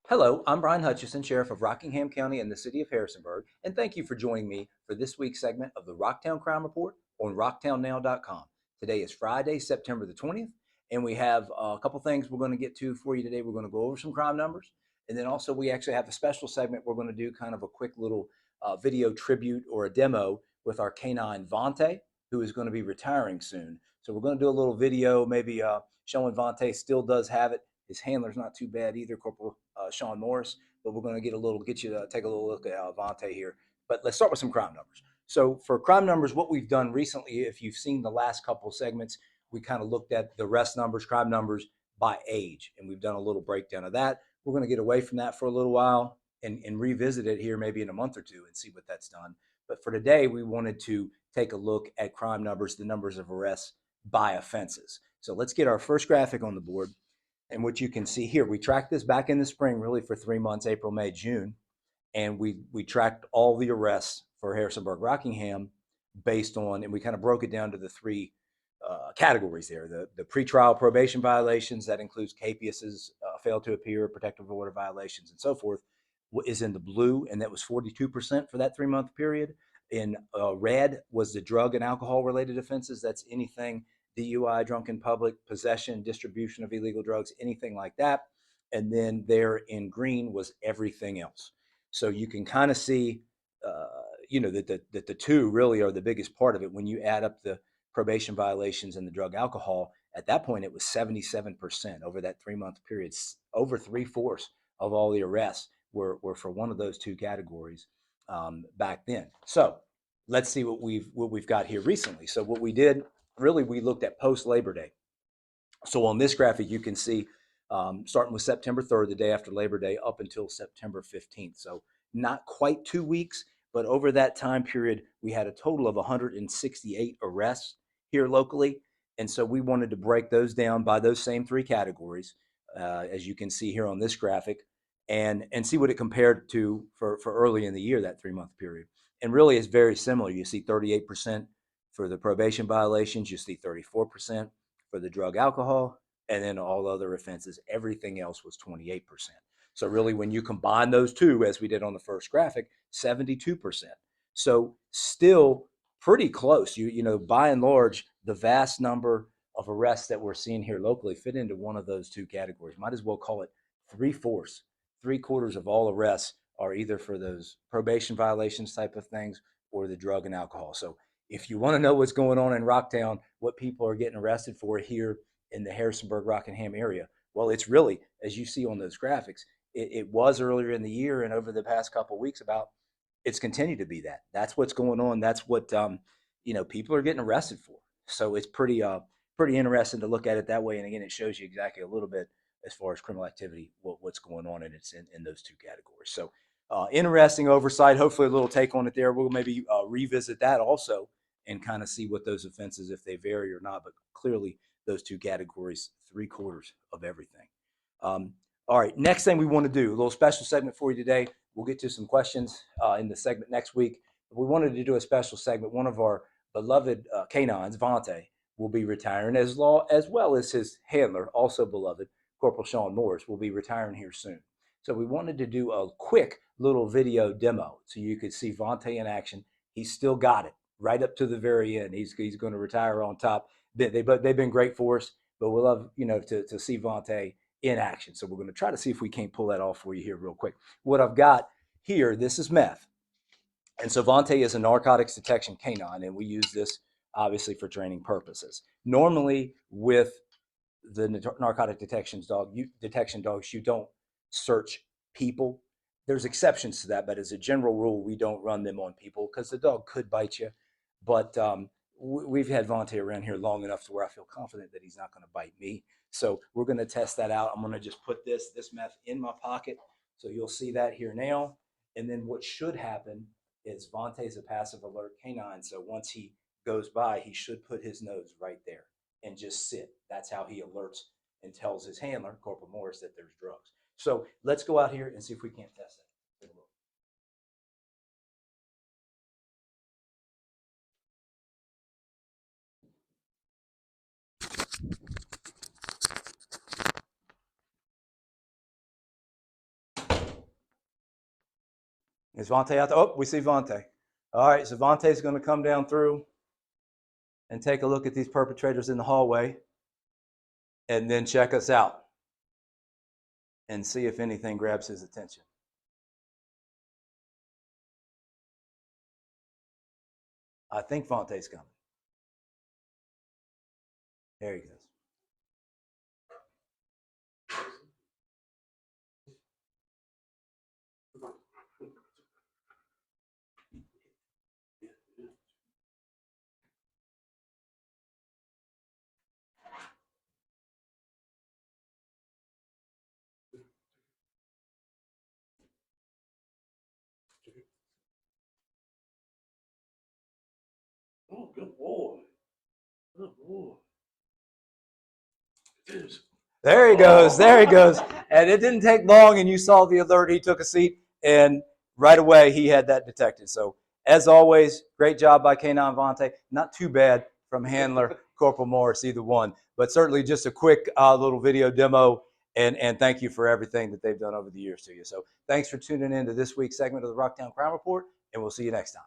Hello, I'm Bryan Hutcheson, Sheriff of Rockingham County and the City of Harrisonburg, and thank you for joining me for this week's segment of the Rocktown Crime Report on rocktownnow.com. Today is Friday, September the 20th, and we have a couple things we're going to get to for you today. We're going to go over some crime numbers, and then also we actually have a special segment. We're going to do kind of a quick little video tribute or a demo with our canine Vante, who is going to be retiring soon. So we're going to do a little video, maybe showing Vonte still does have it. His handler's not too bad either, Corporal Sean Morris. But we're going to get you to take a little look at Vante here. But let's start with some crime numbers. So for crime numbers, what we've done recently, if you've seen the last couple of segments, we kind of looked at the arrest numbers, crime numbers by age, and we've done a little breakdown of that. We're going to get away from that for a little while and revisit it here maybe in a month or two and see what that's done. But for today, we wanted to take a look at crime numbers, the numbers of arrests by offenses. So let's get our first graphic on the board. And what you can see here, we tracked this back in the spring, really for 3 months, April, May, June, and we tracked all the arrests for Harrisonburg, Rockingham, based on, and we kind of broke it down to the three categories there: the pretrial probation violations, that includes capiases, failed to appear, protective order violations, and so forth, is in the blue, and that was 42% for that 3 month period. In red was the drug and alcohol related offenses. That's anything DUI, drunken public, possession, distribution of illegal drugs, anything like that. And then there in green was everything else. So you can kind of see, that the two really are the biggest part of it. When you add up the probation violations and the drug alcohol, at that point it was 77% over that 3 month period. Over three-fourths of all the arrests were for one of those two categories back then. So let's see what we've got here recently. So what we did, really, we looked at post Labor Day. So on this graphic, you can see starting with September 3rd, the day after Labor Day, up until September 15th. So not quite 2 weeks, but over that time period, we had a total of 168 arrests here locally. And so we wanted to break those down by those same three categories, as you can see here on this graphic, and see what it compared to for early in the year, that 3 month period. And really, it's very similar. You see 38% for the probation violations, you see 34% for the drug alcohol, and then all other offenses, everything else was 28%. So really, when you combine those two, as we did on the first graphic, 72%. So still pretty close. By and large, the vast number of arrests that we're seeing here locally fit into one of those two categories. Might as well call it three-fourths, three-quarters of all arrests are either for those probation violations type of things or the drug and alcohol. So if you want to know what's going on in Rocktown, what people are getting arrested for here in the Harrisonburg, Rockingham area, well, it's really, as you see on those graphics, it was earlier in the year and over the past couple of weeks about it's continued to be that. That's what's going on. That's what people are getting arrested for. So it's pretty interesting to look at it that way. And again, it shows you exactly a little bit as far as criminal activity, what's going on, and it's in those two categories. So interesting oversight. Hopefully, a little take on it there. We'll maybe revisit that also and kind of see what those offenses, if they vary or not. But clearly, those two categories, three-quarters of everything. All right, next thing we want to do, a little special segment for you today. We'll get to some questions in the segment next week. We wanted to do a special segment. One of our beloved canines, Vonte, will be retiring, as well as his handler, also beloved, Corporal Sean Morris, will be retiring here soon. So we wanted to do a quick little video demo so you could see Vonte in action. He's still got it right up to the very end. He's going to retire on top. They've been great for us, but we love to see Vonte in action. So we're going to try to see if we can't pull that off for you here real quick. What I've got here, this is meth. And so Vonte is a narcotics detection canine, and we use this obviously for training purposes. Normally, with the narcotic detection dogs, you don't search people. There's exceptions to that, but as a general rule, we don't run them on people because the dog could bite you. But we've had Vonte around here long enough to where I feel confident that he's not going to bite me. So we're going to test that out. I'm going to just put this meth in my pocket. So you'll see that here now. And then what should happen is Vonte is a passive alert canine. So once he goes by, he should put his nose right there and just sit. That's how he alerts and tells his handler, Corporal Morris, that there's drugs. So let's go out here and see if we can't test that. Take a look. Is Vonte out there? Oh, we see Vonte. All right, so Vonte's going to come down through and take a look at these perpetrators in the hallway and then check us out and see if anything grabs his attention. I think Vonte's coming. There he goes. Oh, good boy. Good boy. There he goes. There he goes. And it didn't take long, and you saw the alert. He took a seat, and right away he had that detected. So, as always, great job by K9 Vonte. Not too bad from handler Corporal Morris, either one. But certainly just a quick little video demo, and thank you for everything that they've done over the years to you. So, thanks for tuning in to this week's segment of the Rocktown Crime Report, and we'll see you next time.